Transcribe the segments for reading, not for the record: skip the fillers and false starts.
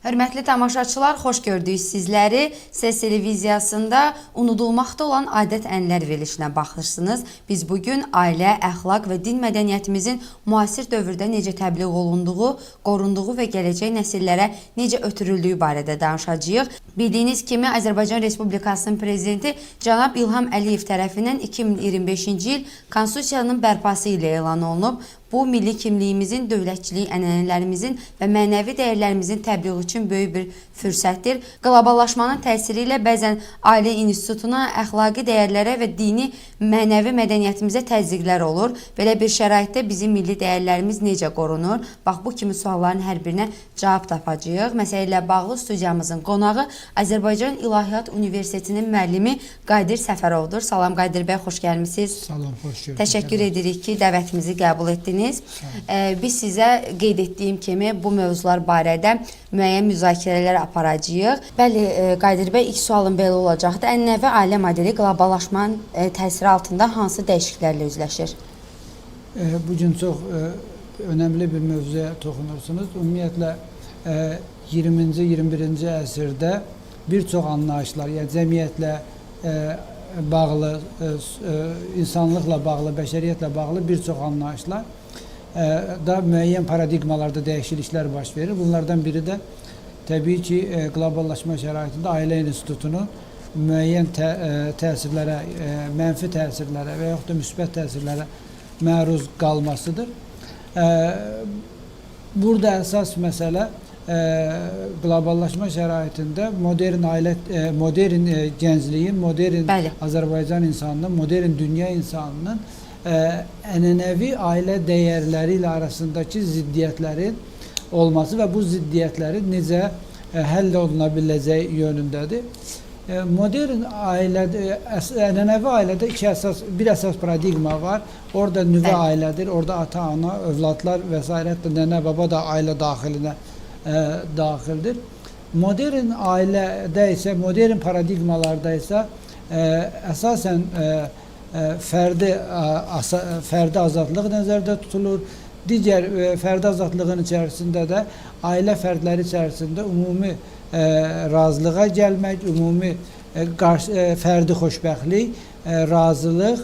Hörmətli tamaşaçılar, xoş gördük sizləri. Səs televiziyasında unudulmaqda olan adət-ənənələr verilişinə baxırsınız. Biz bugün ailə, əxlaq və din mədəniyyətimizin müasir dövrdə necə təbliğ olunduğu, qorunduğu və gələcək nəsillərə necə ötürüldüyü barədə danışacağıq. Bildiyiniz kimi Azərbaycan Respublikasının prezidenti cənab İlham Əliyev tərəfindən 2025-ci il Konstitusiyanın bərpası ilə elan olunub. Bu, milli kimliyimizin, dövlətçilik ənənələrimizin və mənəvi dəyərlərimizin təbliği üçün böyük bir fürsətdir. Qloballaşmanın təsiri ilə bəzən ailə institutuna, əxlaqi dəyərlərə və dini, mənəvi mədəniyyətimizə təzyiqlər olur. Belə bir şəraitdə bizim milli dəyərlərimiz necə qorunur? Bax, bu kimi sualların hər birinə cavab tapacağıq. Məsələ ilə bağlı studiyamızın qonağı Azərbaycan İlahiyyat Universitetinin müəllimi Qaydir Səfərovdur. Salam Qaydir bəy, xoş gəlmisiniz. Salam, xoş gördük. Təşəkkür edirik ki, dəvətimizi qəbul etdiniz. Biz sizə qeyd etdiyim kimi bu mövzular barədə müəyyən müzakirələr aparacağıq. Bəli, Qaydir bəy, ilk sualım belə olacaqdı. Ənənəvi ailə modeli qloballaşmanın təsiri altında hansı dəyişikliklərlə üzləşir? Bugün çox önəmli bir mövzuya toxunursunuz. Ümumiyyətlə 20-ci, 21-ci əsrdə bir çox anlayışlar, yəni cəmiyyətlə bağlı, insanlıqla bağlı, bəşəriyyətlə bağlı bir çox anlayışlar da müəyyən paradigmalarda dəyişikliklər baş verir. Bunlardan biri də təbii ki, qloballaşma şəraitində ailə institutunun müəyyən təsirlərə, mənfi təsirlərə və yaxud da müsbət təsirlərə məruz qalmasıdır. Burada əsas məsələ qloballaşma şəraitində modern gəncliyin, modern Azərbaycan insanının, modern dünya insanının ənənəvi ailə dəyərləri ilə arasındakı ziddiyyətlərin olması və bu ziddiyyətlərin necə həll oluna biləcəyi yönündədir. Modern ailədə, ənənəvi ailədə bir əsas paradigma var. Orada nüvə ailədir, orada ata, ana, övladlar və s. Hətta nənə, baba da ailə daxilinə daxildir. Modern ailədə isə, modern paradigmalarda isə əsasən fərdi azadlıq nəzərdə tutulur. Digər fərdi azadlığın içərisində də ailə fərdləri içərisində ümumi razılığa gəlmək, ümumi fərdi xoşbəxtlik, razılıq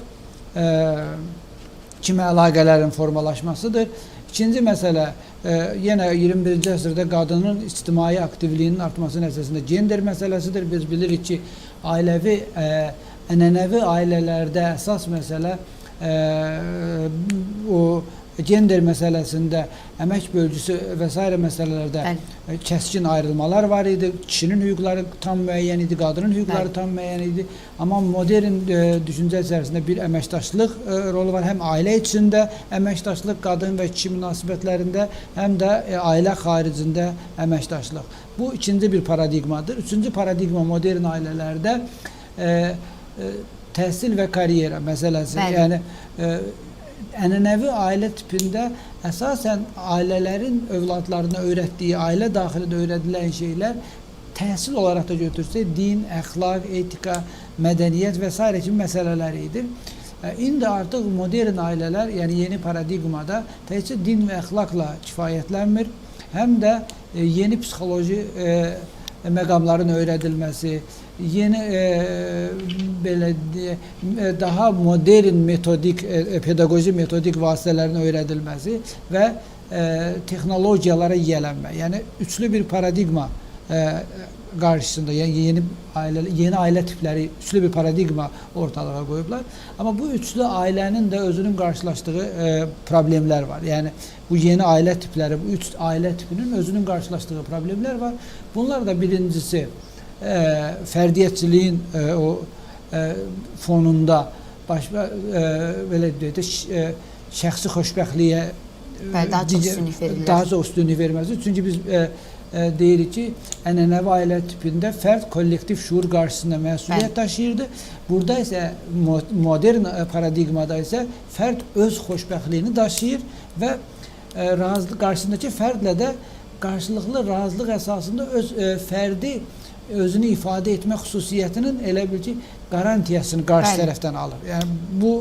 kimi əlaqələrin formalaşmasıdır. İkinci məsələ, yenə 21-ci əsrdə qadının ictimai aktivliyinin artması nəticəsində gender məsələsidir. Biz bilirik ki, ənənəvi ailələrdə əsas məsələ o gender məsələsində əmək bölgüsü və s. məsələlərdə kəskin ayrılmalar var idi. Kişinin hüquqları tam müəyyən idi, qadının hüquqları tam müəyyən idi. Amma modern düşüncə içərisində bir əməkdaşlıq rolu var. Həm ailə içində əməkdaşlıq, qadın və kişi münasibətlərində, həm də ailə xaricində əməkdaşlıq. Bu ikinci bir paradigmadır. Üçüncü paradigma modern ailələrdə təhsil və karyera məsələsi. Yəni ənənəvi ailə tipində əsasən ailələrin övladlarına öyrətdiyi, ailə daxilində öyrədilən şeylər təhsil olaraq da götürsək, din, əxlaq, etika, mədəniyyət və s. kimi məsələlər idi. İndi artıq modern ailələr, yəni yeni paradigmada təkcə din və əxlaqla kifayətlənmir, həm də yeni psixoloji məqamların öyrədilməsi, yeni daha modern metodik, pedaqoji metodik vasitələrin öyrədilməsi və texnologiyalara yiyələnmə. Yəni üçlü bir paradigma qarşısında, yəni yeni ailə tipləri, üçlü bir paradigma ortalığa qoyublar. Amma bu üçlü ailənin də özünün qarşılaşdığı problemlər var. Yəni bu yeni ailə tipləri, bu üç ailə tipinin özünün qarşılaşdığı problemlər var. Bunlar da birincisi fərdiyyətçiliyin fonunda belə deyək də şəxsi xoşbəxtliyə daha çox üstünlük verməsi. Çünki biz deyirik ki, ənənəvi ailə tipində fərd kollektiv şuur qarşısında məsuliyyət daşıyırdı. Burada isə modern paradigmada isə fərd öz xoşbəxtliyini daşıyır və qarşısındakı fərdlə də qarşılıqlı razılıq əsasında öz fərdi özünü ifadə etmə xüsusiyyətinin elə bil ki, qarantiyasını qarşı tərəfdən alır. Yəni bu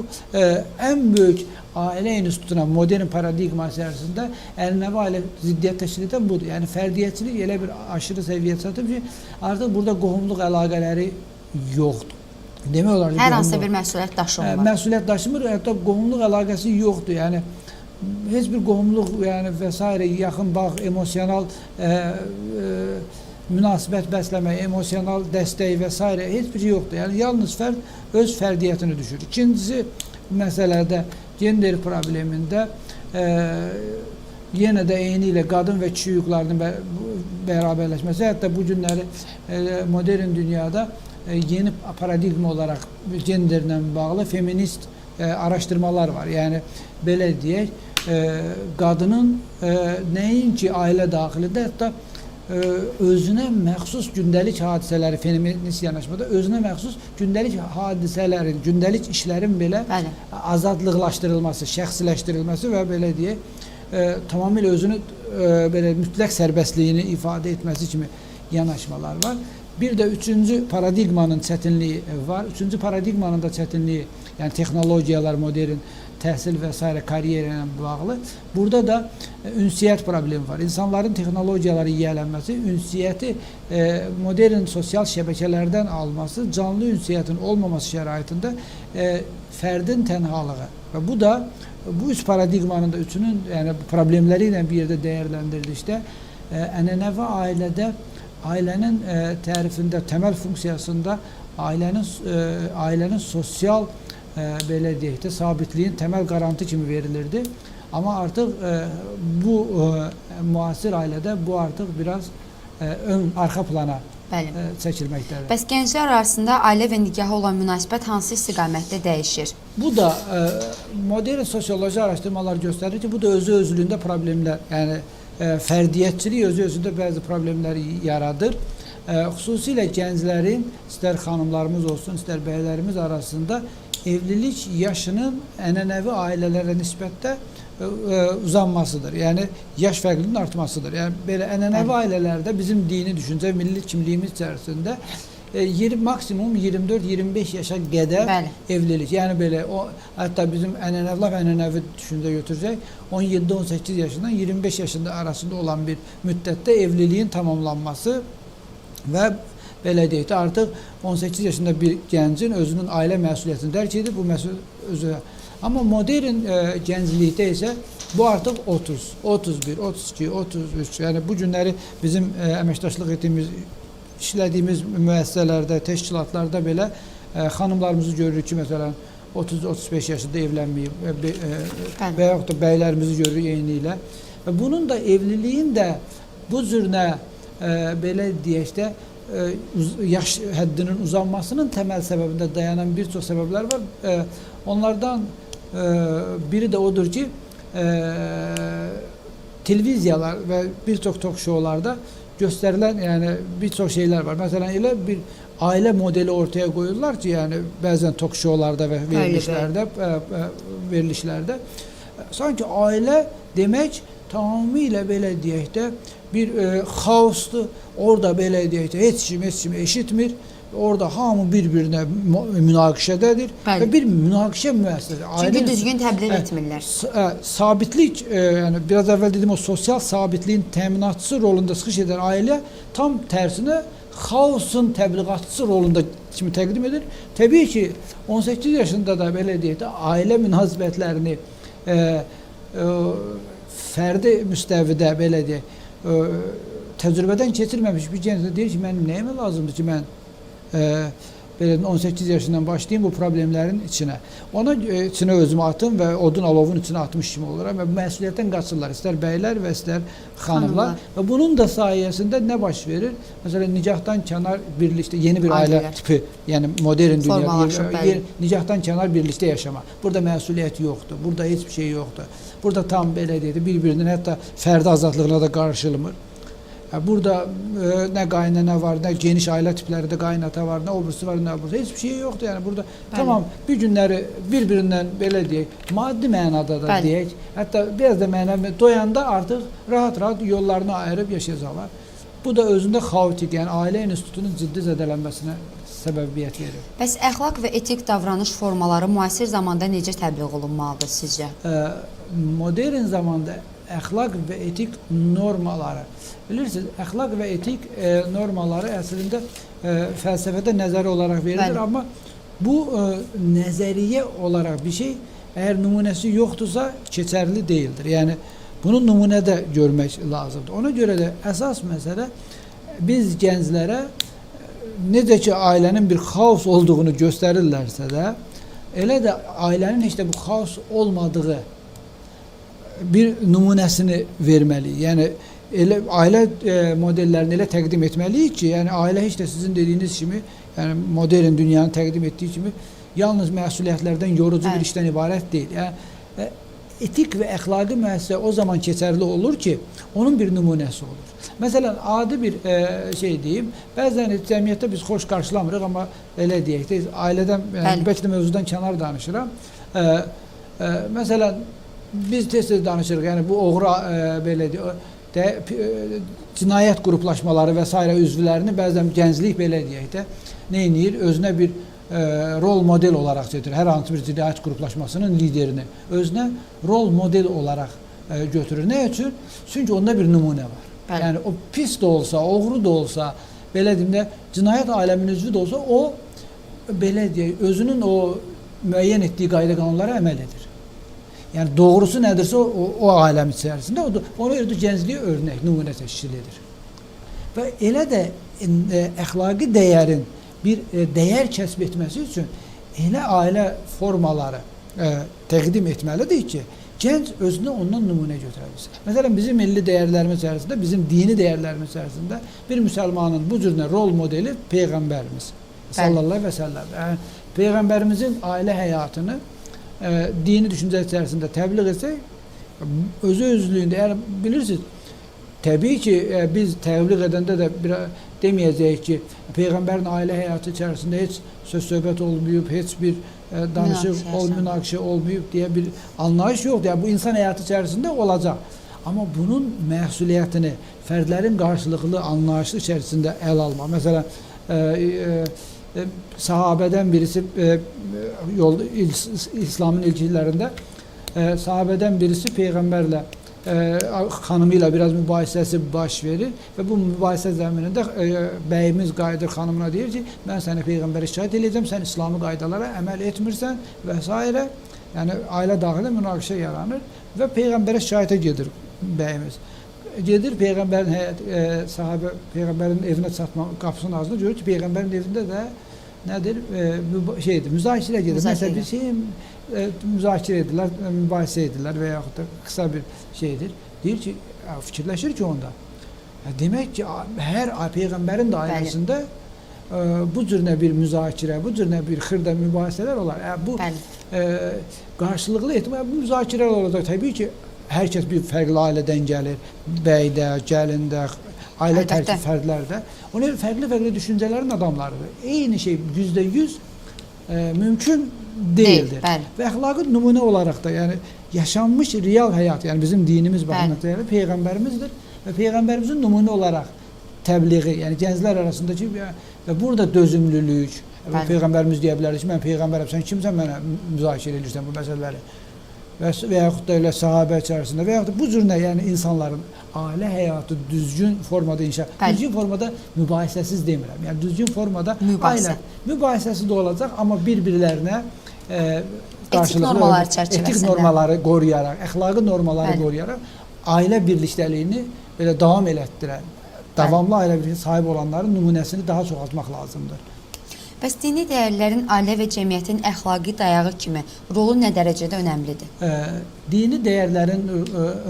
ən böyük aile institutuna modern paradigma içərisində ənənəvi ailə ziddiyyət təşkil edən budur. Yəni fərdiyyətçilik elə bir aşırı səviyyəyə çatıb ki, artıq burada qohumluq əlaqələri yoxdur. Demək olar ki, hər hansı bir məsuliyyət daşımır. Məsuliyyət daşımır, hətta qohumluq əlaqəsi yoxdur. Yəni heç bir qohumluq, yəni və s. yaxın bağ, emosional münasibət bəsləmək, emosional dəstək və s. heç bir yoxdur. Yəni yalnız fərd öz fərdiyyətini düşür. İkincisi məsələdə gender problemində yenə də eyni ilə qadın və kişi hüquqlarının bərabərləşməsi, hətta bu günləri modern dünyada yeni paradigma olaraq genderlə bağlı feminist araşdırmalar var. Yəni belə deyək, qadının nəinki ailə daxilində, hətta özünə məxsus gündəlik hadisələri, feminist yanaşmada özünə məxsus gündəlik hadisələrin, gündəlik işlərin belə azadlıqlaşdırılması, şəxsiləşdirilməsi və belə deyək, tamamilə özünü belə mütləq sərbəstliyini ifadə etməsi kimi yanaşmalar var. Bir də üçüncü paradigmanın çətinliyi var. Üçüncü paradigmanın da çətinliyi, yəni texnologiyalar, modern təhsil və s. karyera ilə bağlı. Burada da ünsiyyət problemi var. İnsanların texnologiyaları yiyələnməsi, ünsiyyəti modern sosial şəbəkələrdən alması, canlı ünsiyyətin olmaması şəraitində fərdin tənhalığı. Və bu da bu üç paradigmanın da üçünün yəni problemləri ilə bir yerdə dəyərləndirdikdə ənənəvi ailədə ailənin tərifində, təməl funksiyasında ailənin sosial belə deyək də sabitliyin təməl qarantı kimi verilirdi. Amma artıq bu müasir ailədə bu artıq biraz arxa plana çəkilməkdədir. Bəs gənclər arasında ailə və nikaha olan münasibət hansı istiqamətdə dəyişir? Bu da modern sosioloji araşdırmalar göstərir ki, bu da özü-özlüyündə problemlər, yəni fərdiyyətçilik özü-özündə bəzi problemləri yaradır. Xüsusilə gənclərin, istər xanımlarımız olsun, istər bəylərimiz arasında evlilik yaşının ənənəvi ailələrə nisbətdə uzanmasıdır. Yəni yaş fərqliliğinin artmasıdır. Yəni belə ənənəvi ailələrdə bizim dini düşüncə, milli kimliyimiz içərisində maksimum 24-25 yaşa qədər evlilik. Yəni belə hətta bizim ənənəvi düşüncə götürəcək 17-18 yaşından 25 yaşında arasında olan bir müddətdə evliliyin tamamlanması və belə deyək də artıq 18 yaşında bir gəncin özünün ailə məsuliyyətini dərk edib bu məsuliyyət özü. Amma modern gənclikdə isə bu artıq 30, 31, 32, 33. Yəni bu günləri bizim əməkdaşlıq etdiyimiz işlədiyimiz müəssisələrdə, təşkilatlarda belə xanımlarımızı görürük ki, məsələn 30-35 yaşında evlənməyib və yaxud da bəylərimizi görürük eyni ilə. Bunun da evliliyin də bu cürünə belə deyək də yaş həddinin uzanmasının təməl səbəbində dayanan bir çox səbəblər var. Onlardan biri də odur ki, televiziyalar və bir çox tok-şoularda göstərilən yəni bir çox şeylər var. Məsələn, elə bir ailə modeli ortaya qoyurlar ki, yəni bəzən tok-şoularda və verilişlərdə sanki ailə demək tamamilə belə deyək də bir xaosdur. Orada belə deyək də heç kim eşitmir. Orada hamı bir-birinə münaqişədədir və bir münaqişə müəssisəsi. Çünki düzgün təbliğ etmirlər. Sabitlik, yəni biraz əvvəl dediyim o sosial sabitliyin təminatçısı rolunda çıxış edən ailə tam tərsinə xaosun təbliğatçısı rolunda kimi təqdim edir. Təbii ki, 18 yaşında da belə deyək də ailə münasibətlərini fərdi müstəvidə belə deyək təcrübədən keçirməmiş bir gənc deyir ki, mənim nəyimə lazımdır ki, mən belə 18 yaşından başlayayım bu problemlərin içinə. Ona içinə özümü atım və odun alovun içinə atmış kimi oluram və məsuliyyətdən qaçırlar. İstər bəylər və istər xanımlar. Və bunun da sayəsində nə baş verir? Məsələn, nikahdan kənar birlikdə yeni bir ailə tipi, yəni modern dünya, nikahdan kənar birlikdə yaşama. Burada məsuliyyət yoxdur, burada heç bir şey yoxdur. Burada tam belə deyək, bir-birinin hətta fərdi azadlığına da qarşılmır. Burada nə qaynana var, nə geniş ailə tiplərində qaynata var, nə obrisi var, nə obrisi. Heç bir şey yoxdur. Yəni burada tamam bir günləri bir-birindən belə deyək, maddi mənada da deyək, hətta biraz da mənəvi doyanda artıq rahat-rahat yollarını ayırıb yaşayacaqlar. Bu da özündə xaotik, yəni ailə institutunun ciddi zədələnməsinə səbəbiyyət verir. Bəs əxlaq və etik davranış formaları müasir zamanda necə təbliğ olunmalıdır sizcə? Modern zamanda əxlaq və etik normaları, bilirsiniz, əxlaq və etik normaları əslində fəlsəfədə nəzəri olaraq verilir, amma bu nəzəriyyə olaraq bir şey əgər nümunəsi yoxdursa keçərli deyildir. Yəni bunu nümunədə görmək lazımdır. Ona görə də əsas məsələ biz gənclərə necə ki ailənin bir xaos olduğunu göstərirlərsə də, elə də ailənin heç də bu xaos olmadığı bir nümunəsini verməliyik. Yəni elə ailə modellərini elə təqdim etməliyik ki, yəni ailə heç də sizin dediyiniz kimi, yəni modern dünyanın təqdim etdiyi kimi yalnız məsuliyyətlərdən yorucu bir işdən ibarət deyil. Yəni etik və əxlaqi müəssisə o zaman keçərli olur ki, onun bir nümunəsi olur. Məsələn, adi bir şey deyim, bəzən cəmiyyətdə biz xoş qarşılamırıq, amma elə deyək də, ailədən, bəlkə də mövzudan kənar danışıram. Məsələn, biz tez-tez danışırıq, yəni bu oğru, belə deyək, cinayət qruplaşmaları və s. üzvlərini bəzən gənclik, belə deyək də, neyniyir? Özünə bir rol model olaraq götürür. Hər hansı bir cinayət qruplaşmasının liderini özünə rol model olaraq götürür. Nə üçün? Çünki onda bir nümunə var. Yəni o pis də olsa, oğru da olsa, belə deyim də, cinayət aləminin üzvü də olsa, o belə deyək, özünün o müəyyən etdiyi qayda qanunlara əməl edir. Yəni doğrusu nədirsə o aləm içərisində, ona görə də gəncliyə örnək, nümunə təşkil edir. Və elə də əxlaqi dəyərin bir dəyər kəsb etməsi üçün elə ailə formaları təqdim etməlidir ki, gənc özünə ondan nümunə götürə bilsin. Məsələn, bizim milli dəyərlərimiz içərisində, bizim dini dəyərlərimiz içərisində bir müsəlmanın bu cürünə rol modeli Peyğəmbərimiz sallallahu əleyhi və səlləm. Yəni, Peyğəmbərimizin ailə həyatını dini düşüncə içərisində təbliğ etsək, özü-özlüyündə, yəni bilirsiniz, təbii ki, biz təbliğ edəndə də deməyəcəyik ki, Peyğəmbərin ailə həyatı içərisində heç söz-söhbət olmayıb, heç bir danışıq, münaqişə olmayıb deyə bir anlayış yoxdur. Yəni, bu insan həyatı içərisində olacaq. Amma bunun məsuliyyətini fərdlərin qarşılıqlı anlayışı içərisində əl alma. Məsələn, sahabədən birisi, İslamın ilk illərində sahabədən birisi Peyğəmbərlə xanımı ilə biraz mübahisəsi baş verir və bu mübahisə zəminində bəyimiz qayıdır xanımına, deyir ki, mən səni Peyğəmbərə şikayət edəcəm, sən İslami qaydalara əməl etmirsən və s. Yəni ailə daxilində münaqişə yaranır və Peyğəmbərə şikayətə gedir bəyimiz. Gedir Peyğəmbərin sahabə Peyğəmbərin evinə çatma qapısının ağzında görür ki, Peyğəmbərin evində də nədir? Müzakirə gedir. Məsələn, bir şey müzakirə edirlər, mübahisə edirlər və yaxud da qısa bir şeydir. Deyir ki, fikirləşir ki onda. Demək ki, hər Peyğəmbərin də ailəsində bu cürünə bir müzakirə, bu cürünə bir xırda mübahisələr olar. Bu qarşılıqlı ehtimal, bu müzakirələr olacaq. Təbii ki, hər kəs bir fərqli ailədən gəlir. Bəydə, gəlində, ailə tərkib fərdlərdə. Ona görə fərqli düşüncələrin adamlarıdır. Eyni şey %100 mümkün deyildir. Və əxlaqi nümunə olaraq da, yəni yaşanmış real həyat, yəni bizim dinimiz baxımından Peyğəmbərimizdir və Peyğəmbərimizin nümunə olaraq təbliği, yəni gənclər arasındakı və burada dözümlülük, Peyğəmbərimiz deyə bilər ki, mən Peyğəmbərəm, sən kimsən mənə müzakirə edirsən bu məsələləri və yaxud da elə sahabə içərisində və yaxud da bu cürünə, yəni insanların ailə həyatı düzgün formada inşa, düzgün formada mübahisəsiz demirəm, yəni düzgün formada ailə mübahisəsi də olacaq, amma bir-birlərinə etik normaları qoruyaraq, əxlaqi normaları qoruyaraq ailə birlikdəliyini belə davam elətdirən, davamlı ailə birliyi sahib olanların nümunəsini daha çoxaltmaq lazımdır. Bəs dini dəyərlərin ailə və cəmiyyətin əxlaqi dayağı kimi rolu nə dərəcədə önəmlidir? Dini dəyərlərin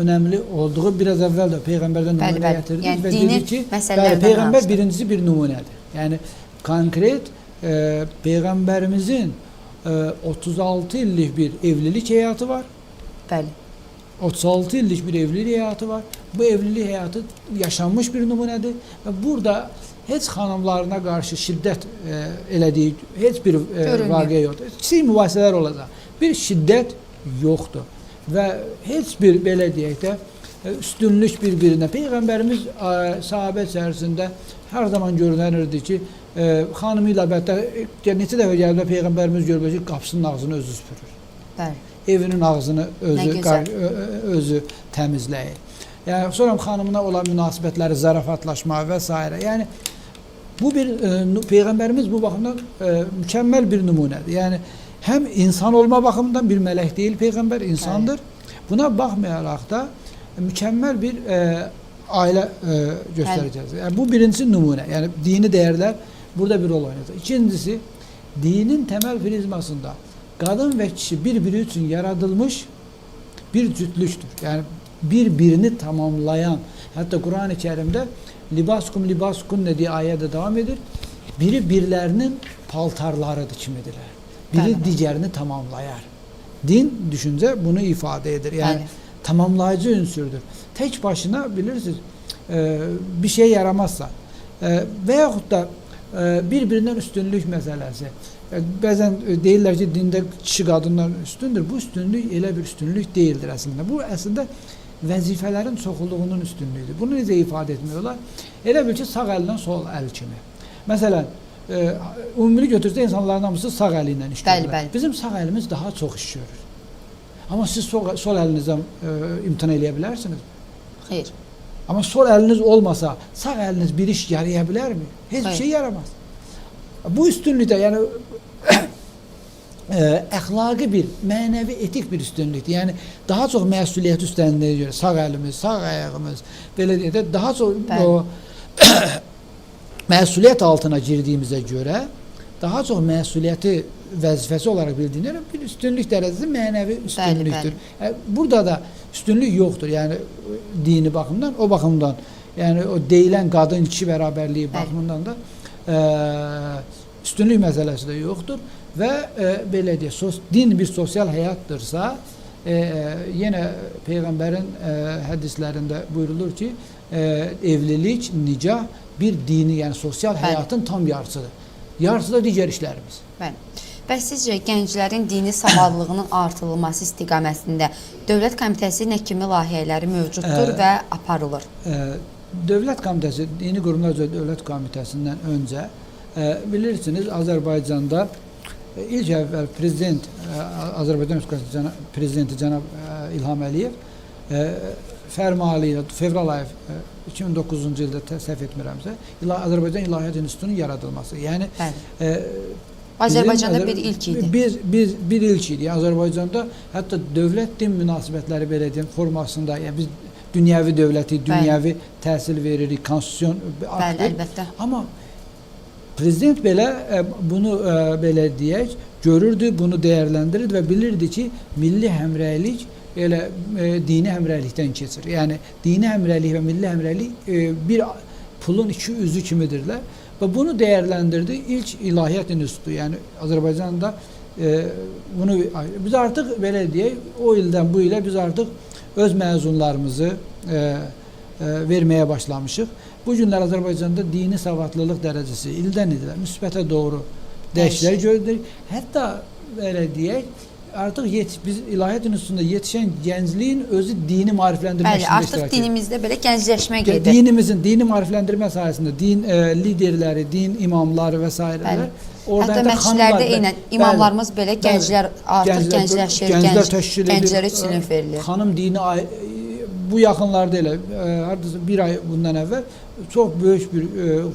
önəmli olduğu biraz əvvəl də Peyğəmbərdən nümunə gətirdik və dedik ki, Peyğəmbər birincisi bir nümunədir. Yəni, konkret Peyğəmbərimizin 36 illik bir evlilik həyatı var. Bəli. 36 illik bir evlilik həyatı var. Bu evlilik həyatı yaşanmış bir nümunədir və burada heç xanımlarına qarşı şiddət elədiyi heç bir vaqiə yoxdur. Kiçik mübahisələr olacaq. Bir şiddət yoxdur və heç bir, belə deyək də, üstünlük bir-birinə. Peyğəmbərimiz sahabə içərisində hər zaman görünərdi ki, xanımı ilə əlbəttə neçə dəfə gəlib Peyğəmbərimiz görür ki, qapısının ağzını özü süpürür. Bəli. Evinin ağzını özü təmizləyir. Yəni sonra xanımına olan münasibətləri zarafatlaşma və s. Yəni bu bir Peyğəmbərimiz bu baxımdan mükəmməl bir nümunədir. Yəni həm insan olma baxımından bir mələk deyil Peyğəmbər, insandır. Buna baxmayaraq da mükəmməl bir ailə göstərəcəyiz. Yəni bu birincisi nümunə. Yəni dini dəyərlər burada bir rol oynayacaq. İkincisi dinin təməl prizmasında qadın və kişi bir-biri üçün yaradılmış bir cütlükdür. Yəni bir-birini tamamlayan, hətta Quran-ı Kərimdə libaskum libaskum dediyi ayədə davam edir. Biri birlərinin paltarlarıdır kimidirlər. Biri digərini tamamlayar. Din, düşüncə bunu ifadə edir. Yəni tamamlayıcı ünsürdür. Tək başına bilirsiniz bir şey yaramazsa və yaxud da bir-birindən üstünlük məsələsi. Bəzən deyirlər ki, dində kişi qadından üstündür. Bu üstünlük elə bir üstünlük deyildir əslində. Bu əslində vəzifələrin çoxluğunun üstünlüyüdür. Bunu necə ifadə etmiyorlar? Elə bil ki, sağ əldən sol əl kimi. Məsələn, ümumi götürsə insanların hamısı sağ əli ilə iş görürlər. Bizim sağ əlimiz daha çox iş görür. Amma siz sol əlinizdən imtina eləyə bilərsiniz. Xeyr. Amma sol əliniz olmasa, sağ əliniz bir iş yaraya bilərmi? Heç bir şey yaramaz. Bu üstünlükdə, yəni əxlaqi bir, mənəvi, etik bir üstünlükdür. Yəni daha çox məsuliyyət üstləndiyə görə sağ əlimiz, sağ ayağımız, belə deyək də daha çox o məsuliyyət altına girdiyimizə görə daha çox məsuliyyəti vəzifəsi olaraq bildiyinə bir üstünlük dərəcəsi mənəvi üstünlükdür. Burada da üstünlük yoxdur. Yəni dini baxımdan, o baxımdan, yəni o deyilən qadın-kişi bərabərliyi baxımından da üstünlük məsələsi də yoxdur və belə deyək, din bir sosial həyatdırsa, yenə Peyğəmbərin hədislərində buyurulur ki, evlilik, nicah bir dini, yəni sosial həyatın tam yarısıdır. Yarısı da digər işlərimiz. Bəli. Bəs sizcə gənclərin dini savadlığının artırılması istiqamətində Dövlət Komitəsi nə kimi layihələri mövcuddur və aparılır? Dövlət Komitəsi, Dini Qurumlar üzrə Dövlət Komitəsindən öncə bilirsiniz, Azərbaycanda ilk əvvəl prezident, Azərbaycan Respublikası prezidenti cənab İlham Əliyev fərmanı ilə fevral ayı 2009-cu ildə səhv etmirəmsə, Azərbaycan İlahiyyat İnstitutunun yaradılması. Yəni Azərbaycanda bir ilk idi. Bir ilk idi. Yəni Azərbaycanda hətta dövlət din münasibətləri belə deyim formasında, yəni biz dünyəvi dövləti, dünyəvi təhsil veririk, konstitusiyon aktdır. Əlbəttə. Amma prezident belə bunu belə deyək, görürdü, bunu dəyərləndirirdi və bilirdi ki, milli həmrəylik elə dini həmrəylikdən keçir. Yəni dini həmrəylik və milli həmrəylik bir pulun iki üzü kimidirlər və bunu dəyərləndirdi ilk İlahiyyat İnstitutu. Yəni Azərbaycanda bunu biz artıq belə deyək, o ildən bu ilə biz artıq öz məzunlarımızı verməyə başlamışıq. Bu günlər Azərbaycanda dini savadlılıq dərəcəsi ildən ilə müsbətə doğru dəyişikliklər görürük. Hətta belə deyək, artıq biz İlahiyyat İnstitutunda yetişən gəncliyin özü dini maarifləndirmə işində iştirak edir. Artıq dinimizdə belə gəncləşmə gedir. Dinimizin, dini maarifləndirmə sayəsində din liderləri, din imamları və s. Hətta məscidlərdə eynən imamlarımız belə gənclər artıq gəncləşir, gənclərə üstünlük verilir. Xanım dini bu yaxınlarda elə, bir ay bundan əvvəl çox böyük bir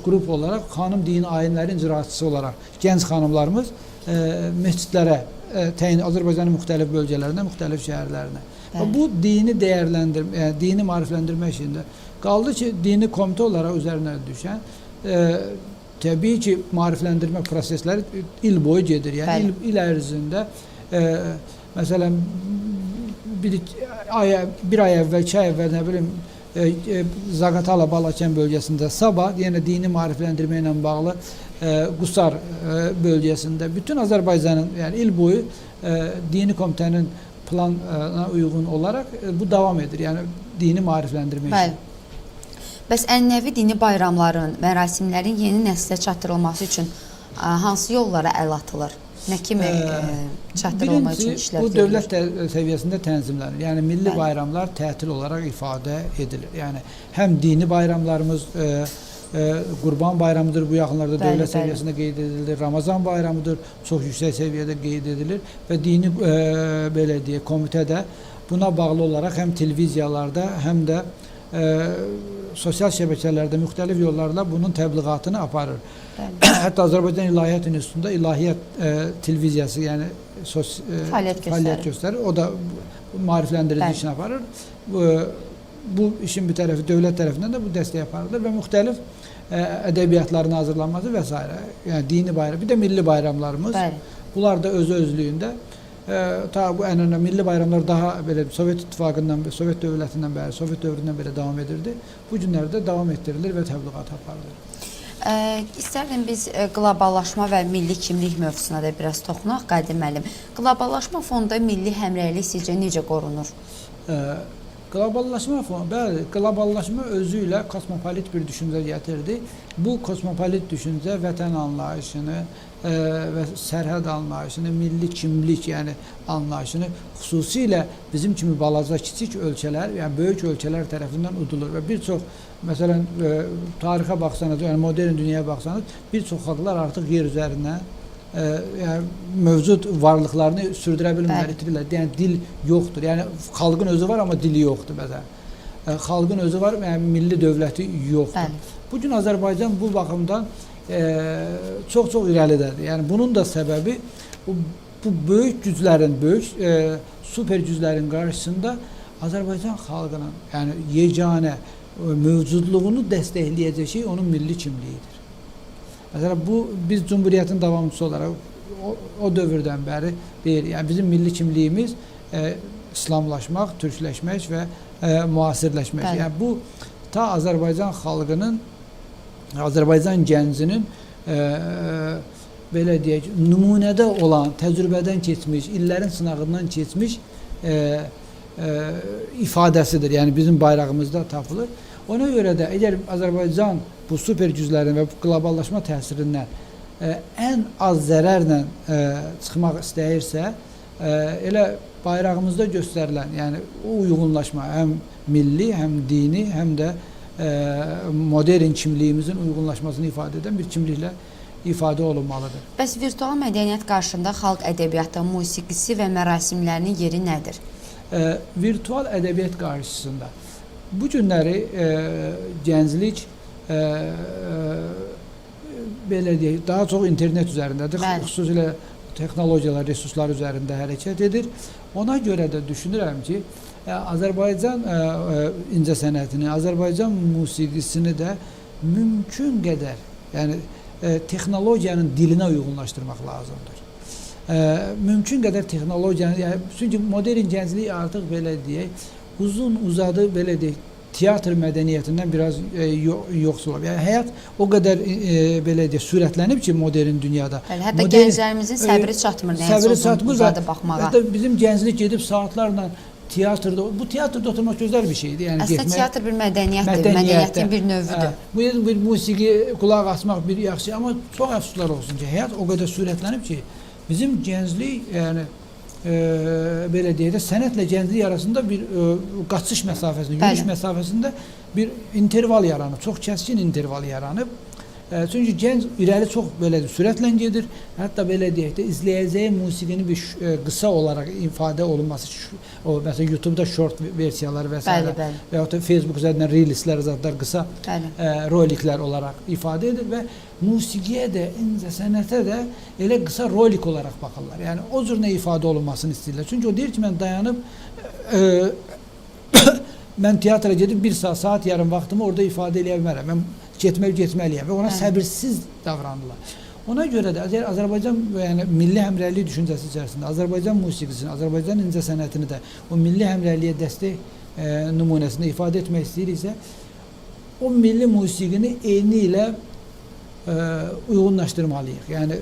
qrup olaraq xanım dini ayinlərin icraçısı olaraq gənc xanımlarımız məscidlərə təyin Azərbaycanın müxtəlif bölgələrində, müxtəlif şəhərlərinə. Bu dini dəyərləndirmə, dini maarifləndirmə işində qaldı ki, dini komitə olaraq üzərinə düşən təbii ki, maarifləndirmə prosesləri il boyu gedir. Yəni il ərzində məsələn bir ay əvvəl, 2 ay əvvəl, nə bilim, Zaqatala, Balakən bölgəsində, Sabah, yenə dini maarifləndirmə ilə bağlı Qusar bölgəsində, bütün Azərbaycanın, yəni il boyu dini komitənin planına uyğun olaraq bu davam edir. Yəni dini maarifləndirmə işi. Bəs ənənəvi dini bayramların, mərasimlərin yeni nəslə çatdırılması üçün hansı yollara əl atılır? Nə kimi çatdırılma üçün işlər görülür? Bu dövlət səviyyəsində tənzimlənir. Yəni milli bayramlar tətil olaraq ifadə edilir. Yəni həm dini bayramlarımız Qurban bayramıdır, bu yaxınlarda Bəli, dövlət bəli. səviyyəsində qeyd edilir. Ramazan bayramıdır, çox yüksək səviyyədə qeyd edilir və dini belə deyək, komitə də buna bağlı olaraq həm televiziyalarda, həm də sosial şəbəkələrdə müxtəlif yollarla bunun təbliğatını aparır. Hətta Azərbaycan İlahiyyat İnstitutunda İlahiyyat televiziyası, yəni fəaliyyət göstərir. O da maarifləndirici işini aparır. Bu işin bir tərəfi dövlət tərəfindən də bu dəstək aparılır və müxtəlif ədəbiyyatların hazırlanması və s. Yəni dini bayram, bir də milli bayramlarımız. Bunlar da özlüyündə ta bu ənənə milli bayramlar daha belə Sovet İttifaqından, Sovet dövlətindən bəri, Sovet dövründən belə davam edirdi. Bu günlərdə davam etdirilir və təbliğat aparılır. İstərdim biz qloballaşma və milli kimlik mövzusuna da biraz toxunaq, Qadir müəllim. Qloballaşma fonunda milli həmrəylik sizcə necə qorunur? Qloballaşma fonu, bəli, qloballaşma özü ilə kosmopolit bir düşüncə gətirdi. Bu kosmopolit düşüncə vətən anlayışını və sərhəd anlayışını, milli kimlik, yəni anlayışını xüsusilə bizim kimi balaca, kiçik ölkələr, yəni böyük ölkələr tərəfindən udulur və bir çox, məsələn, tarixə baxsanız, yəni modern dünyaya baxsanız, bir çox xalqlar artıq yer üzərindən yəni mövcud varlıqlarını sürdürə bilmirlər, itirirlər. Yəni dil yoxdur. Yəni xalqın özü var, amma dili yoxdur məsələn. Xalqın özü var, yəni milli dövləti yoxdur. Bu gün Azərbaycan bu baxımdan çox-çox irəlidədir. Yəni bunun da səbəbi bu böyük güclərin, böyük super güclərin qarşısında Azərbaycan xalqının, yəni yeganə mövcudluğunu dəstəkləyəcək şey onun milli kimliyidir. Məsələn, bu biz Cumhuriyyətin davamçısı olaraq o dövrdən bəri deyir. Yəni bizim milli kimliyimiz İslamlaşmaq, türkləşmək və müasirləşmək. Yəni bu ta Azərbaycan xalqının, Azərbaycan gəncinin belə deyək, nümunədə olan, təcrübədən keçmiş, illərin sınağından keçmiş ifadəsidir. Yəni bizim bayrağımızda tapılır. Ona görə də əgər Azərbaycan bu super güclərin və qloballaşma təsirindən ən az zərərlə çıxmaq istəyirsə, elə bayrağımızda göstərilən, yəni o uyğunlaşma həm milli, həm dini, həm də modern kimliyimizin uyğunlaşmasını ifadə edən bir kimliklə ifadə olunmalıdır. Bəs virtual mədəniyyət qarşısında xalq ədəbiyyatı, musiqisi və mərasimlərinin yeri nədir? Virtual ədəbiyyat qarşısında bu günləri gənclik belə deyək, daha çox internet üzərindədir. Xüsusilə texnologiyalar, resurslar üzərində hərəkət edir. Ona görə də düşünürəm ki, Azərbaycan incəsənətini, Azərbaycan musiqisini də mümkün qədər, yəni texnologiyanın dilinə uyğunlaşdırmaq lazımdır. Mümkün qədər texnologiyanın, yəni çünki modern gənclik artıq belə deyək, uzun-uzadı belə deyək, teatr mədəniyyətindən biraz yoxsul olub. Yəni həyat o qədər belə deyək, sürətlənib ki, modern dünyada. Hətta gənclərimizin səbri çatmır, nəyəsə uzun-uzadı baxmağa. Hətta bizim gənclik gedib saatlarla teatrda, bu teatrda oturmaq gözəl bir şeydir. Yəni əslində teatr bir mədəniyyətdir, mədəniyyətin bir növüdür. Bu bir musiqi, qulaq asmaq bir yaxşı, amma çox əfsuslar olsun ki, həyat o qədər sürətlənib ki, bizim gənclik, yəni belə deyək də, sənətlə gənclik arasında bir qaçış məsafəsində, yürüyüş məsafəsində bir interval yaranıb, çox kəskin interval yaranıb. Çünki gənc irəli çox belə sürətlə gedir. Hətta belə deyək də, izləyəcəyi musiqinin bir qısa olaraq ifadə olunması, o məsələn YouTube-da short versiyalar və s. və yaxud da Facebook üzərindən reelslər, zadlar, qısa roliklər olaraq ifadə edir və musiqiyə də, incəsənətə də elə qısa rolik olaraq baxırlar. Yəni o cür nə ifadə olunmasını istəyirlər. Çünki o deyir ki, mən dayanıb mən teatra gedib bir saat yarım vaxtımı orada ifadə eləyə bilmərəm. Mən getməliyəm və ona səbirsiz davranırlar. Ona görə də Azərbaycan yəni milli həmrəylik düşüncəsi içərisində Azərbaycan musiqisini, Azərbaycan incəsənətini də o milli həmrəyliyə dəstək nümunəsində ifadə etmək istəyiriksə, o milli musiqini eyni ilə uyğunlaşdırmalıyıq. Yəni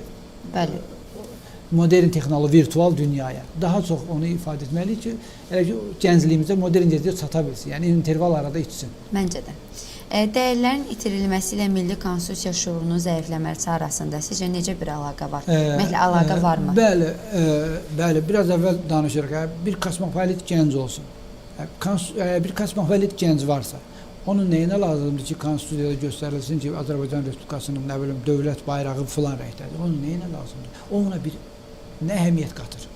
modern texnoloji, virtual dünyaya daha çox onu ifadə etməliyik ki, elə ki, gəncliyimizdə modern gəncliyə çata bilsin. Yəni interval arada içsin. Məncə də. Dəyərlərin itirilməsi ilə milli konstitusiya şüurunun zəifləməsi arasında sizcə necə bir əlaqə var? Ümumiyyətlə əlaqə varmı? Bəli, biraz əvvəl danışırıq. Bir kosmopolit gənc olsun. Bir kosmopolit gənc varsa, Onun nəyinə lazımdır ki, konstitusiyada göstərilsin ki, Azərbaycan Respublikasının nə bilim dövlət bayrağı filan rəngdədir. Onun nəyinə lazımdır? O ona bir nə əhəmiyyət qatır?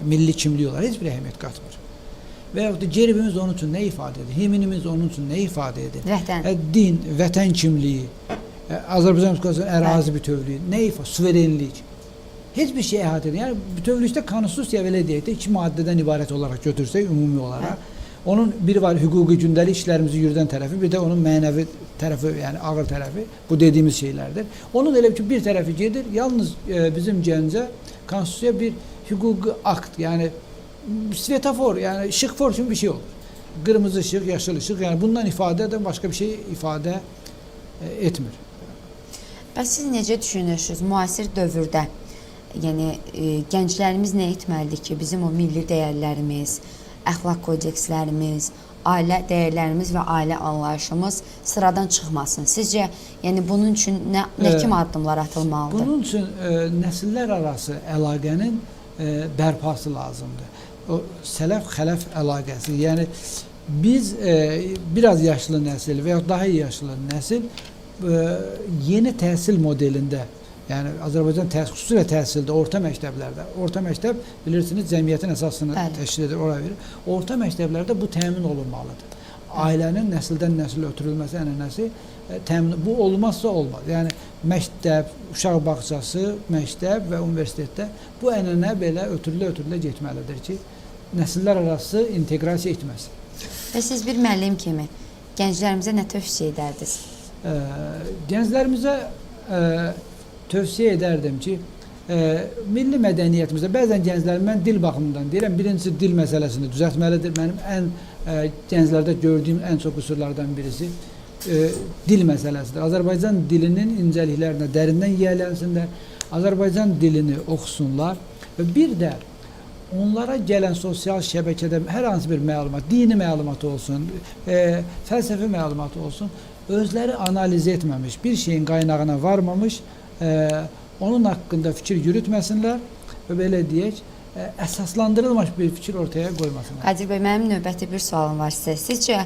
Milli kimlik olaraq heç bir əhəmiyyət qatmır. Və yaxud da gerbimiz onun üçün nə ifadə edir? Himnimiz onun üçün nə ifadə edir? Vətən. Din, vətən kimliyi, Azərbaycan Respublikasının ərazi bütövlüyü, nə ifadə? Suverenlik. Heç bir şey əhatə edir. Yəni bütövlükdə konstitusiya belə deyək də 2 maddədən ibarət olaraq götürsək ümumi olaraq. Onun biri var hüquqi gündəlik işlərimizi yürüdən tərəfi, bir də onun mənəvi tərəfi, yəni ağır tərəfi, bu dediyimiz şeylərdir. Onun elə ki bir tərəfi gedir, yalnız bizim gəncə konstitusiya bir hüquqi akt, yəni svetofor, yəni işıqfor kimi bir şey olur. Qırmızı işıq, yaşıl işıq, yəni bundan ifadə edən başqa bir şey ifadə etmir. Bəs siz necə düşünürsünüz müasir dövrdə? Yəni gənclərimiz nə etməlidir ki, bizim o milli dəyərlərimiz, əxlaq kodekslərimiz, ailə dəyərlərimiz və ailə anlayışımız sıradan çıxmasın. Sizcə, yəni bunun üçün nə kimi addımlar atılmalıdır? Bunun üçün nəsillər arası əlaqənin bərpası lazımdır. O sələf-xələf əlaqəsi. Yəni biz biraz yaşlı nəsil və ya daha yaşlı nəsil yeni təhsil modelində, yəni Azərbaycan xüsusilə təhsildə, orta məktəb bilirsiniz cəmiyyətin əsasını təşkil edir, ora verir. Orta məktəblərdə bu təmin olunmalıdır. Ailənin nəsildən nəsil ötürülməsi ənənəsi təmin, bu olmazsa olmaz. Yəni məktəb, uşaq bağçası, məktəb və universitetdə bu ənənə belə ötürülə getməlidir ki, nəsillər arası inteqrasiya etməsin. Və siz bir müəllim kimi gənclərimizə nə tövsiyə edərdiniz? Gənclərimizə tövsiyə edərdim ki, milli mədəniyyətimizdə bəzən gənclərim, mən dil baxımından deyirəm, birincisi dil məsələsini düzəltməlidir. Mənim gənclərdə gördüyüm ən çox qüsurlardan birisi dil məsələsidir. Azərbaycan dilinin incəliklərinə dərindən yiyələnsinlər, Azərbaycan dilini oxusunlar və bir də onlara gələn sosial şəbəkədə hər hansı bir məlumat, dini məlumat olsun, fəlsəfi məlumat olsun, özləri analiz etməmiş, bir şeyin qaynağına varmamış, onun haqqında fikir yürütməsinlər və belə deyək, əsaslandırılmış bir fikir ortaya qoymasınlar. Qadir bəy, mənim növbəti bir sualım var sizə. Sizcə,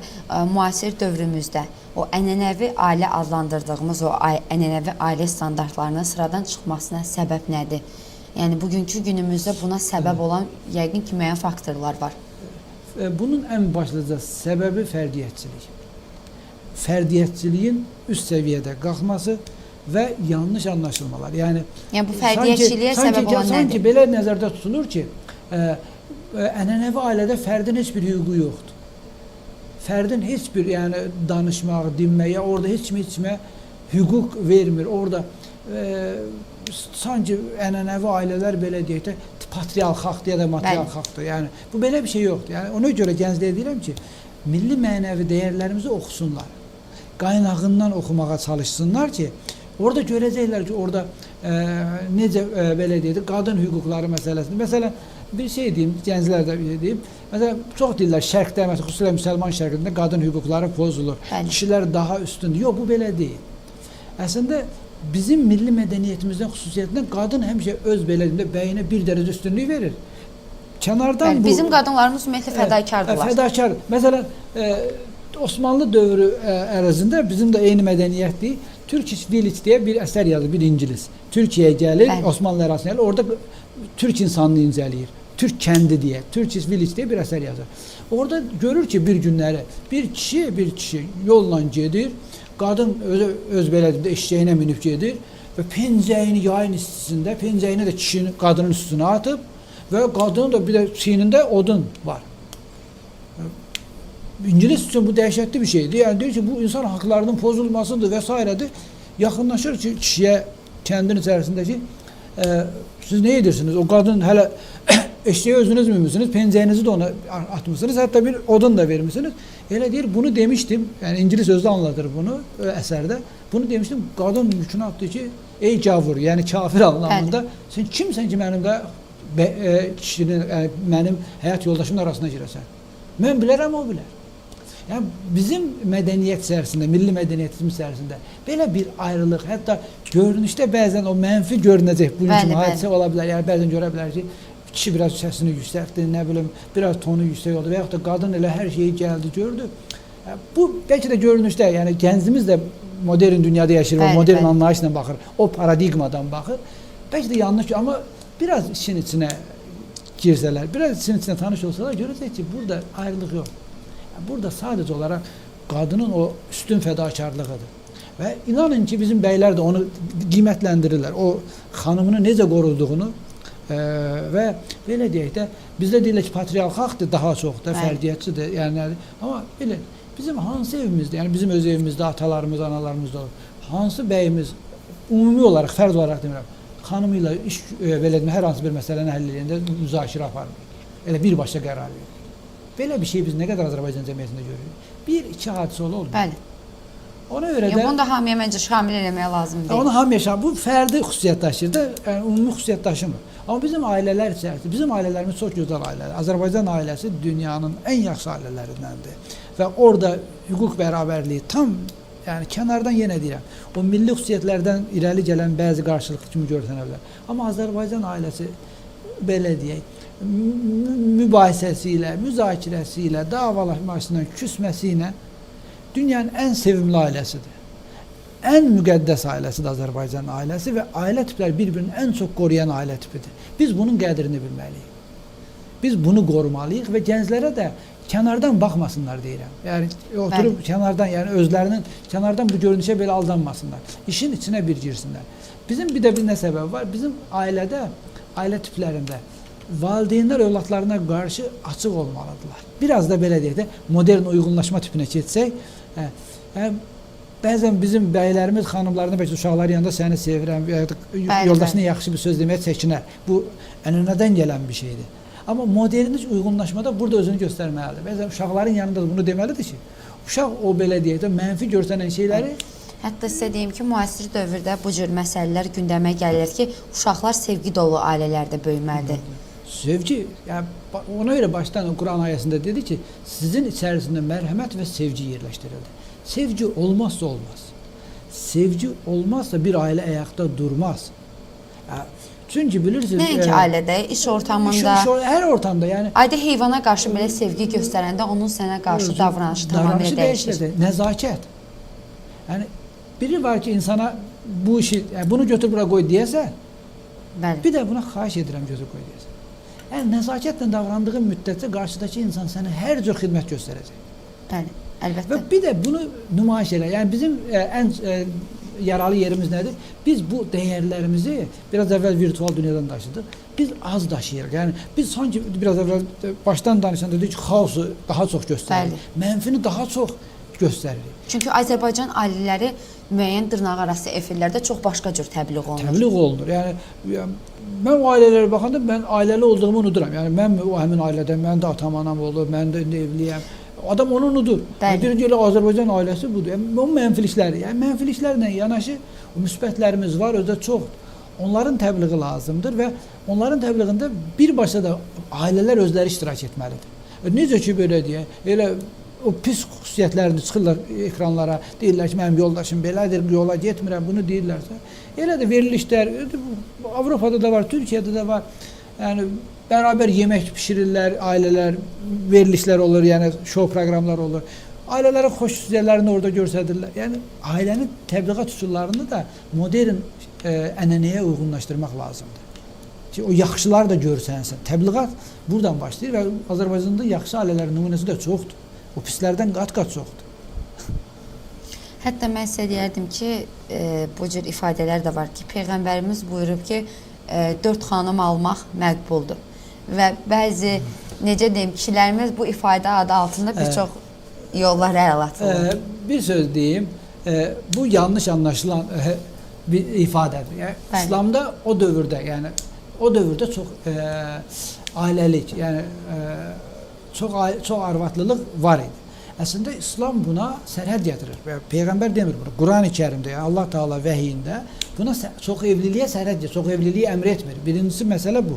müasir dövrümüzdə o ənənəvi ailə adlandırdığımız o ənənəvi ailə standartlarının sıradan çıxmasına səbəb nədir? Yəni, bugünkü günümüzdə buna səbəb olan yəqin ki, müəyyən faktorlar var. Bunun ən başlıca səbəbi fərdiyyətçilik. Fərdiyyətçiliyin üst səviyyədə qalxması və yanlış anlaşılmalar. Yəni bu fərdiyyətçiliyə səbəb olan nədir? Sanki belə nəzərdə tutulur ki, ənənəvi ailədə fərdin heç bir hüququ yoxdur. Fərdin heç bir, yəni danışmaq, dinməyə, orada heç kimə hüquq vermir. Orada sanki ənənəvi ailələr belə deyək də patriarxaqdır ya da matriarxaqdır. Yəni bu belə bir şey yoxdur. Yəni ona görə gənclərə deyirəm ki, milli mənəvi dəyərlərimizi oxusunlar. Qaynağından oxumağa çalışsınlar ki, orada görəcəklər ki, orada necə belə deyək də qadın hüquqları məsələsində. Məsələn, bir şey deyim, gənclərdə bir şey deyim. Məsələn, çox deyirlər şərqdə, məsələn, xüsusilə müsəlman şərqində qadın hüquqları pozulur. Kişilər daha üstündür. Yox, bu belə deyil. Əslində bizim milli mədəniyyətimizdən xüsusiyyətindən qadın həmişə öz belədində bəyinə bir dərəcə üstünlük verir. Kənardan bu... Bizim qadınlarımız ümumiyyətlə fədakardırlar. Fədakar. Məsələn, Osmanlı dövrü ərzində bizim də eyni mədəniyyətdir. Turkish Village deyə bir əsər yazır, bir ingilis. Türkiyəyə gəlir, Osmanlı ərazisində gəlir, orada Türk insanını incələyir. Türk kəndi deyə, Turkish Village deyə bir əsər yazır. Orada görür ki, bir günləri bir kişi yolla gedir, qadın öz belədində eşeğinə minib gedir və pencəyini yayın istisində, pencəyini də kişinin, qadının üstünə atıb və qadının da bir də çiynində odun var. İngilis üçün bu dəhşətli bir şeydir. Yəni deyir ki, bu insan haqlarının pozulmasıdır və s. Yaxınlaşır ki, kişiyə kəndin içərisindəki siz nə edirsiniz? O qadın hələ eşeği özünüz mümüsünüz, pencəyinizi də ona atmışsınız, hətta bir odun da vermişsiniz. Elə deyir, bunu demişdim, yəni İngilis özü anlatır bunu əsərdə. Bunu demişdim, qadın yükünü atdı ki, ey gavur, yəni kafir anlamında, sən kimsən ki, mənim də kişinin, mənim həyat yoldaşımın arasına girəsən? Mən bilərəm, o bilər. Yəni, bizim mədəniyyət içərisində, milli mədəniyyətimiz içərisində belə bir ayrılıq, hətta görünüşdə bəzən o mənfi görünəcək bu kimi hadisə ola bilər. Yəni, bəzən görə bilər ki, kişi biraz səsini yüksəkdir, nə bilim, biraz tonu yüksək oldu və yaxud da qadın elə hər şeyi gəldi, gördü. Bu belki de görünüşte yani gəncimiz də modern dünyada yaşayır, Bəli, modern bəli. anlayışla baxır, o paradigmadan baxır. Belki de yanlış ama biraz işin içine girseler, biraz işin içine tanış olsalar görecek ki burada ayrılık yok. Yani burada sadece olarak kadının o üstün fedakarlığıdır. Ve inanın ki bizim beyler de onu qiymətləndirirlər. O xanımını necə qoruduğunu ve belə deyək də bizdə deyirlər ki, patriarxatdır daha çox da, fərdiyyətçidir. Yəni amma belə bizim hansı evimizdə, yəni bizim öz evimizdə atalarımız, analarımız da olur. Hansı bəyimiz ümumi olaraq, fərd olaraq demirəm, xanımıyla iş belə demə, hər hansı bir məsələni həll edəndə müzakirə aparmır. Elə birbaşa qərar verir. Belə bir şey biz nə qədər Azərbaycan cəmiyyətində görürük? Bir, iki hadisə oldu. Bəli. Ona görə də bunu da hamıya məncə şamil eləmək lazım deyil. Onu hamıya şamil, bu fərdi xüsusiyyət daşıyır da, yəni ümumi xüsusiyyət daşımır. Amma bizim ailələr içərisində, bizim ailələrimiz çox gözəl ailələr. Azərbaycan ailəsi dünyanın ən yaxşı ailələrindəndir. Və orada hüquq bərabərliyi tam, yəni kənardan yenə deyirəm, o milli xüsusiyyətlərdən irəli gələn bəzi qarşılıqlı kimi görsənə bilər. Amma Azərbaycan ailəsi belə deyək, mübahisəsi ilə, müzakirəsi ilə, davalaşmasıyla, küsməsi ilə dünyanın ən sevimli ailəsidir. Ən müqəddəs ailəsidir Azərbaycan ailəsi və ailə tipləri bir-birini ən çox qoruyan ailə tipidir. Biz bunun qədrini bilməliyik. Biz bunu qorumalıyıq və gənclərə də kənardan baxmasınlar deyirəm. Yəni oturub kənardan, yəni özlərinin kənardan bu görünüşə belə aldanmasınlar. İşin içinə bir girsinlər. Bizim bir də bir nə səbəb var? Bizim ailədə, ailə tiplərində valideynlər övladlarına qarşı açıq olmalıdırlar. Biraz da belə deyək də modern uyğunlaşma tipinə keçsək, bəzən bizim bəylərimiz xanımlarına bəlkə uşaqlar yanında səni sevirəm, yoldaşına yaxşı bir söz deməyə çəkinər. Bu ənənədən gələn bir şeydir. Amma modernlik uyğunlaşmada burada özünü göstərməlidir. Bəzən uşaqların yanında da bunu deməlidir ki, uşaq o belə deyək də mənfi görsənən şeyləri Hətta sizə deyim ki, müasir dövrdə bu cür məsələlər gündəmə gəlir ki, uşaqlar sevgi dolu ailələrdə böyüməlidir. Sevgi, yəni ona görə başdan Quran ayəsində dedi ki, sizin içərisində mərhəmət və sevgi yerləşdirildi. Sevgi olmazsa olmaz. Sevgi olmazsa bir ailə ayaqda durmaz. Çünki bilirsiniz... Nəinki ailədə, iş ortamında... Hər ortamda, yəni... Adi heyvana qarşı belə sevgi göstərəndə onun sənə qarşı davranışı tamamilə dəyişir. Nəzakət. Yəni, biri var ki, insana bu işi, yəni bunu götür bura qoy deyəsə, bir də buna xahiş edirəm götür qoy deyəsə. Yəni, nəzakətlə davrandığın müddətcə qarşıdakı insan sənə hər cür xidmət göstərəcək. Bəli, əlbəttə. Və bir də bunu nümayiş elə. Yəni, bizim ən yaralı yerimiz nədir? Biz bu dəyərlərimizi biraz əvvəl virtual dünyadan daşıdıq. Biz az daşıyırıq. Yəni, biz sanki biraz əvvəl başdan danışanda dedik ki, xaosu daha çox göstəririk. Məmfini daha çox göstəririk. Çünki Azərbaycan ailələri müəyyən dırnaq arası efirlərdə çox başqa cür təbliğ olunur. Təbliğ olunur. Yəni mən o ailələrə baxanda mən ailəli olduğumu unuduram. Yəni mən o həmin ailədə, mən də atam anam olub, mən də evliyəm. Adam onu unudur. Birinci elə Azərbaycan ailəsi budur. Yəni o mənfilikləri, yəni mənfiliklərlə yanaşı o müsbətlərimiz var, özdə çoxdur. Onların təbliği lazımdır və onların təbliğində birbaşa da ailələr özləri iştirak etməlidir. Necə ki belə deyək, elə o pis xüsusiyyətlərini çıxırlar ekranlara, deyirlər ki, mənim yoldaşım belədir, yola getmirəm, bunu deyirlərsə, elə də verilişlər, Avropada da var, Türkiyədə də var, yəni bərabər yemək pişirirlər, ailələr, verilişlər olur, yəni şou proqramlar olur, ailələrin xoş xüsusiyyətlərini orada göstərirlər, yəni ailənin təbliğat üsullarını da modern ənənəyə uyğunlaşdırmaq lazımdır. Ki, o yaxşılar da görsənsin. Təbliğat buradan başlayır və Azərbaycanda yaxşı ailələrin nümunəsi də çoxdur. O pislərdən qat-qat çoxdur. Hətta mən sizə deyərdim ki, bu cür ifadələr də var ki, Peyğəmbərimiz buyurub ki, 4 xanım almaq məqbuldur. Və bəzi, necə deyim, kişilərimiz bu ifadə adı altında bir çox yollar əl atılır. Bir söz deyim, bu yanlış anlaşılan bir ifadədir. Yəni, İslamda o dövrdə, yəni o dövrdə çox ailəlik, yəni çox arvadlılıq var idi. Əslində İslam buna sərhəd gətirir. Peyğəmbər demir bunu. Quran-ı Kərimdə, yəni Allah Taala vəhiyində buna çox evliliyə sərhəd gətirir, çox evliliyi əmr etmir. Birincisi məsələ bu.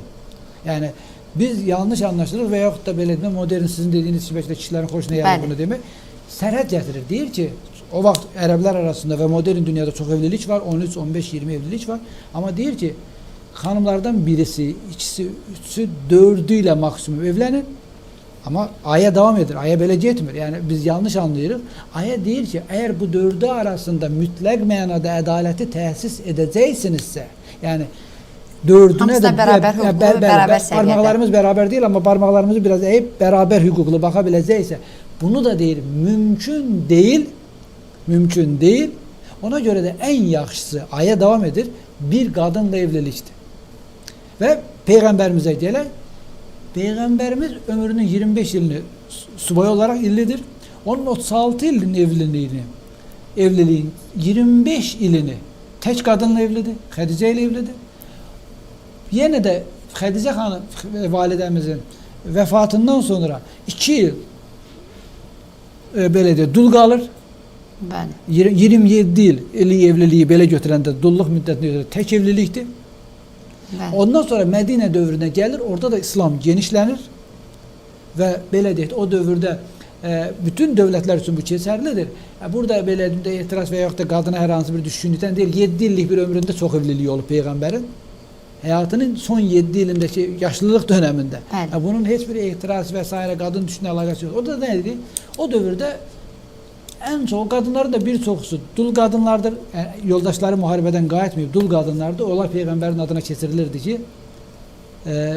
Yəni biz yanlış anlaşılır və yaxud da belə demə modern sizin dediyiniz kimi bəlkə kişilərin xoşuna gəlir bunu demək. Sərhəd gətirir. Deyir ki, o vaxt ərəblər arasında və modern dünyada çox evlilik var, 13, 15, 20 evlilik var. Amma deyir ki, xanımlardan birisi, ikisi, üçü, dördü ilə maksimum evlənir. Amma aya davam edir. Aya belə getmir. Yəni biz yanlış anlayırıq. Aya deyir ki, əgər bu dördü arasında mütləq mənada ədaləti təsis edəcəksinizsə, yəni dördünə hamısı də da bərabər hüquqlu, bərabər səviyyədə. Barmaqlarımız bərabər deyil, amma barmaqlarımızı biraz əyib bərabər hüquqlu baxa biləcəksə, bunu da deyir, mümkün deyil. Ona görə də ən yaxşısı aya davam edir, bir qadınla evlilikdir. Və Peyğəmbərimizə gələk, Peyğəmbərimiz ömrünün 25 ilini subay olaraq illidir. Onun 36 ilin evliliyin 25 ilini tək qadınla evlidir, Xədicə ilə evlidir. Yenə də Xədicə xanım validəmizin vəfatından sonra 2 il belə deyək, dul qalır. Bəli. 27 il evliliyi belə götürəndə dulluq müddətini götürəndə tək evlilikdir. Bəli. Ondan sonra Mədinə dövrünə gəlir, orada da İslam genişlənir və belə deyək, o dövrdə bütün dövlətlər üçün bu keçərlidir. Burada belə etiraz və yaxud da qadına hər hansı bir düşkünlükdən deyil, 7 illik bir ömründə çox evliliyi olub Peyğəmbərin. Həyatının son 7 ilindəki yaşlılıq dönəmində. Bunun heç bir etiraz və s. qadın düşünə əlaqəsi yox. O da nə idi? O dövrdə ən çox qadınların da bir çoxusu dul qadınlardır. Yoldaşları müharibədən qayıtmayıb dul qadınlardır. Onlar Peyğəmbərin adına keçirilirdi ki,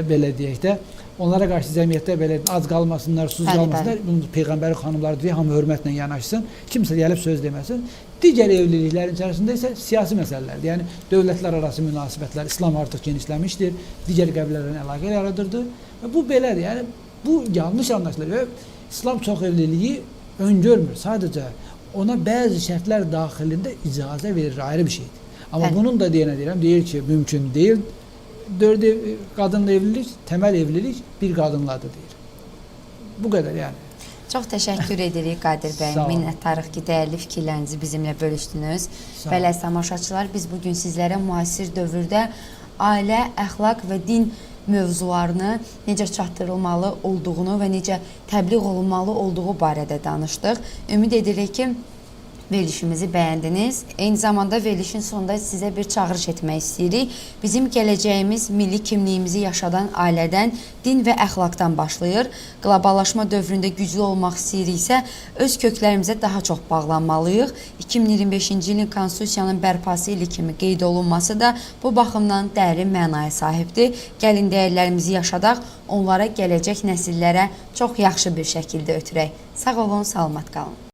belə deyək də, onlara qarşı cəmiyyətdə belə ac qalmasınlar, susuz qalmasınlar. Bunu Peyğəmbərin xanımları deyək, hamı hörmətlə yanaşsın, kimsə gəlib söz deməsin. Digər evliliklərin içərisində isə siyasi məsələlərdir. Yəni dövlətlər arası münasibətlər, İslam artıq genişləmişdir, digər qəbilələrlə əlaqə yaradırdı. Və bu belədir. Yəni bu yanlış anlaşılır və İslam çox evliliyi öngörmür. Sadəcə ona bəzi şərtlər daxilində icazə verir, ayrı bir şeydir. Amma bunun da deyirəm, deyir ki, mümkün deyil. 4 qadınla evlilik, təməl evlilik bir qadınladır deyir. Bu qədər yəni. Çox təşəkkür edirik Qadir bəy. Minnətdarıq ki, dəyərli fikirlərinizi bizimlə bölüşdünüz. Belə tamaşaçılar, biz bugün sizlərə müasir dövrdə ailə, əxlaq və din mövzularını necə çatdırılmalı olduğunu və necə təbliğ olunmalı olduğu barədə danışdıq. Ümid edirik ki, verilişimizi bəyəndiniz. Eyni zamanda verilişin sonunda sizə bir çağırış etmək istəyirik. Bizim gələcəyimiz milli kimliyimizi yaşadan ailədən, din və əxlaqdan başlayır. Qloballaşma dövründə güclü olmaq istəyiriksə, öz köklərimizə daha çox bağlanmalıyıq. 2025-ci ilin Konstitusiyanın bərpası ili kimi qeyd olunması da bu baxımdan dərin mənaya sahibdir. Gəlin dəyərlərimizi yaşadaq, onlara gələcək nəsillərə çox yaxşı bir şəkildə ötürək. Sağ olun, salamat qalın.